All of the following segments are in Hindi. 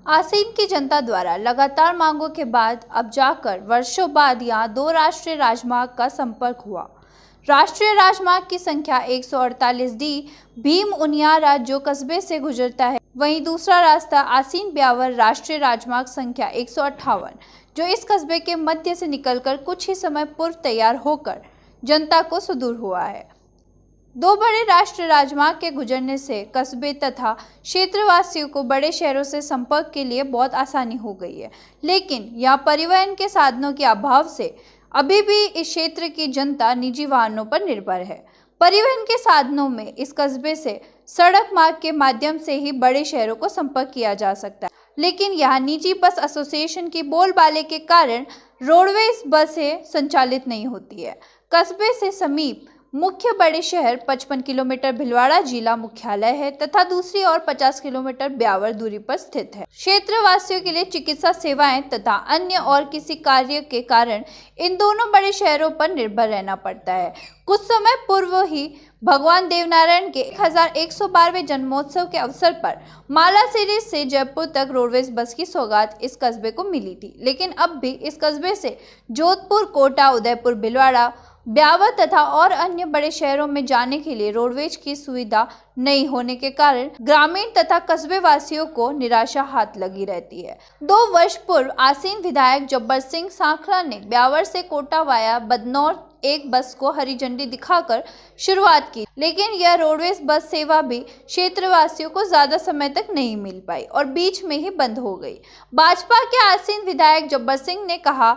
आसीन की जनता द्वारा लगातार मांगों के बाद अब जाकर वर्षों बाद यहां दो राष्ट्रीय राजमार्ग का संपर्क हुआ। राष्ट्रीय राजमार्ग की संख्या 148 डी भीम उनियारा जो कस्बे से गुजरता है, वहीं दूसरा रास्ता आसीन ब्यावर राष्ट्रीय राजमार्ग संख्या 158 जो इस कस्बे के मध्य से निकलकर कुछ ही समय पूर्व तैयार होकर जनता को सुदूर हुआ है। दो बड़े राष्ट्रीय राजमार्ग के गुजरने से कस्बे तथा क्षेत्रवासियों को बड़े शहरों से संपर्क के लिए बहुत आसानी हो गई है, लेकिन यहाँ परिवहन के साधनों के अभाव से अभी भी इस क्षेत्र की जनता निजी वाहनों पर निर्भर है। परिवहन के साधनों में इस कस्बे से सड़क मार्ग के माध्यम से ही बड़े शहरों को संपर्क किया जा सकता है, लेकिन यहाँ निजी बस एसोसिएशन की बोलबाले के कारण रोडवेज बसें संचालित नहीं होती है। कस्बे से समीप मुख्य बड़े शहर 55 किलोमीटर भिलवाड़ा जिला मुख्यालय है तथा दूसरी ओर 50 किलोमीटर ब्यावर दूरी पर स्थित है। क्षेत्रवासियों के लिए चिकित्सा सेवाएं तथा अन्य और किसी कार्य के कारण इन दोनों बड़े शहरों पर निर्भर रहना पड़ता है। कुछ समय पूर्व ही भगवान देवनारायण के 1112वें जन्मोत्सव के अवसर पर मालासिरी से जयपुर तक रोडवेज बस की सौगात इस कस्बे को मिली थी, लेकिन अब भी इस कस्बे से जोधपुर, कोटा, उदयपुर, भिलवाड़ा, ब्यावर तथा और अन्य बड़े शहरों में जाने के लिए रोडवेज की सुविधा नहीं होने के कारण ग्रामीण तथा कस्बे वासियों को निराशा हाथ लगी रहती है। 2 वर्ष पूर्व आसीन विधायक जब्बर सिंह सांखला ने ब्यावर से कोटा वाया बदनौर एक बस को हरी झंडी दिखाकर शुरुआत की, लेकिन यह रोडवेज बस सेवा भी क्षेत्रवासियों को ज्यादा समय तक नहीं मिल पाई और बीच में ही बंद हो गई। भाजपा के आसीन विधायक जब्बर सिंह ने कहा,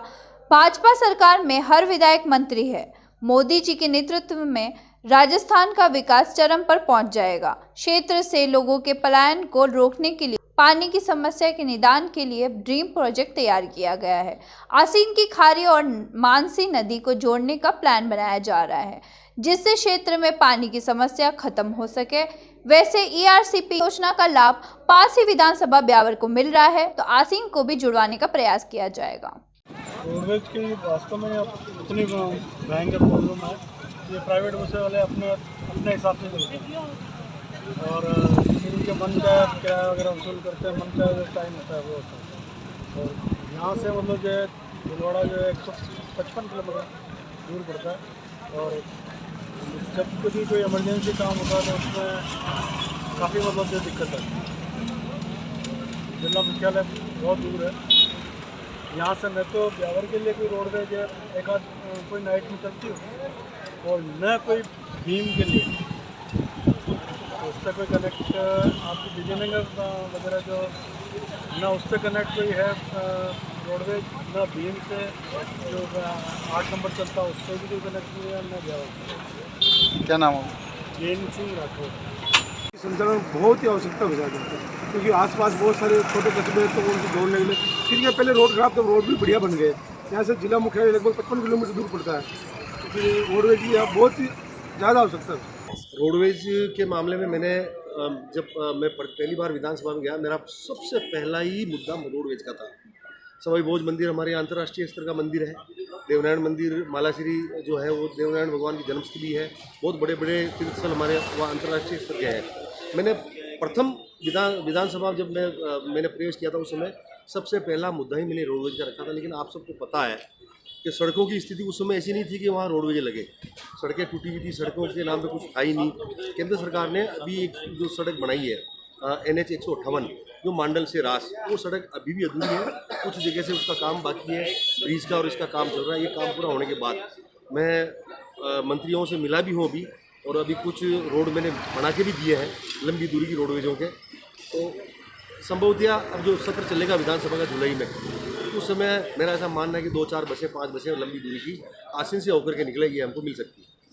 भाजपा सरकार में हर विधायक मंत्री है। मोदी जी के नेतृत्व में राजस्थान का विकास चरम पर पहुंच जाएगा। क्षेत्र से लोगों के पलायन को रोकने के लिए पानी की समस्या के निदान के लिए ड्रीम प्रोजेक्ट तैयार किया गया है। आसीन की खारी और मानसी नदी को जोड़ने का प्लान बनाया जा रहा है, जिससे क्षेत्र में पानी की समस्या खत्म हो सके। वैसे ईआरसीपी योजना का लाभ पास ही विधानसभा ब्यावर को मिल रहा है, तो आसीन को भी जुड़वाने का प्रयास किया जाएगा। रोडवेज के वास्तव में इतनी महंगे प्रॉब्लम है, ये प्राइवेट बसें वाले अपने हिसाब से चलते हैं और इनके मन का किराया वगैरह वसूल करते हैं, मन का जो टाइम होता है वो होता है। और यहाँ से मतलब जो है भिलवाड़ा जो है 155 किलोमीटर दूर पड़ता है और जब कभी कोई इमरजेंसी काम होता है तो उसमें काफ़ी मतलब जो दिक्कत है। जिला मुख्यालय बहुत दूर है, यहाँ से न तो ब्यावर के लिए कोई रोडवेज है, एक आध कोई नाइट में चलती हो और न कोई भीम के लिए, तो उससे कोई कनेक्ट आपकी विजयनगर वगैरह जो न उससे कनेक्ट कोई है रोडवेज, न भीम से जो 8 नंबर चलता है उससे भी कोई कनेक्ट नहीं है, न ब्यावर। क्या नाम हो? जैन सिंह राठौर। संचालन बहुत ही आवश्यकता हो जाती है क्योंकि आसपास बहुत सारे छोटे कस्बे तो उनको जोड़ने के लिए फिर ये पहले रोड खराब, तो रोड भी बढ़िया बन गए। यहाँ से जिला मुख्यालय लगभग 55 किलोमीटर दूर पड़ता है, तो फिर रोडवेज की यहाँ बहुत ही ज़्यादा आवश्यकता है। रोडवेज के मामले में मैंने जब मैं पहली बार विधानसभा में गया, मेरा सबसे पहला ही मुद्दा रोडवेज का था। सवाई भोज मंदिर हमारे अंतर्राष्ट्रीय स्तर का मंदिर है। देवनारायण मंदिर मालासिरी जो है वो देवनारायण भगवान की जन्मस्थली है। बहुत बड़े बड़े तीर्थस्थल हमारे वहाँ अंतर्राष्ट्रीय स्तर के हैं। मैंने प्रथम विधानसभा जब मैंने प्रवेश किया था उस समय सबसे पहला मुद्दा ही मैंने रोडवेज का रखा था। लेकिन आप सबको पता है कि सड़कों की स्थिति उस समय ऐसी नहीं थी कि वहाँ रोडवेज लगे। सड़कें टूटी हुई थी, सड़कों के नाम पे कुछ था ही नहीं। केंद्र सरकार ने अभी एक जो सड़क बनाई है NH 158 जो मांडल से रास, वो सड़क अभी भी अधूरी है। कुछ जगह से उसका काम बाकी है, ब्रिज का, और इसका काम चल रहा है। ये काम पूरा होने के बाद मैं मंत्रियों से मिला भी हूँ अभी, और अभी कुछ रोड मैंने बना के भी दिए हैं लंबी दूरी की रोडवेजों के। तो संभवतया अब जो सत्र चलेगा विधानसभा का जुलाई में, उस समय मेरा ऐसा मानना है कि 2-4 बसें 5 बसें लंबी दूरी की आसीन से होकर के निकलेगी, हमको मिल सकती है।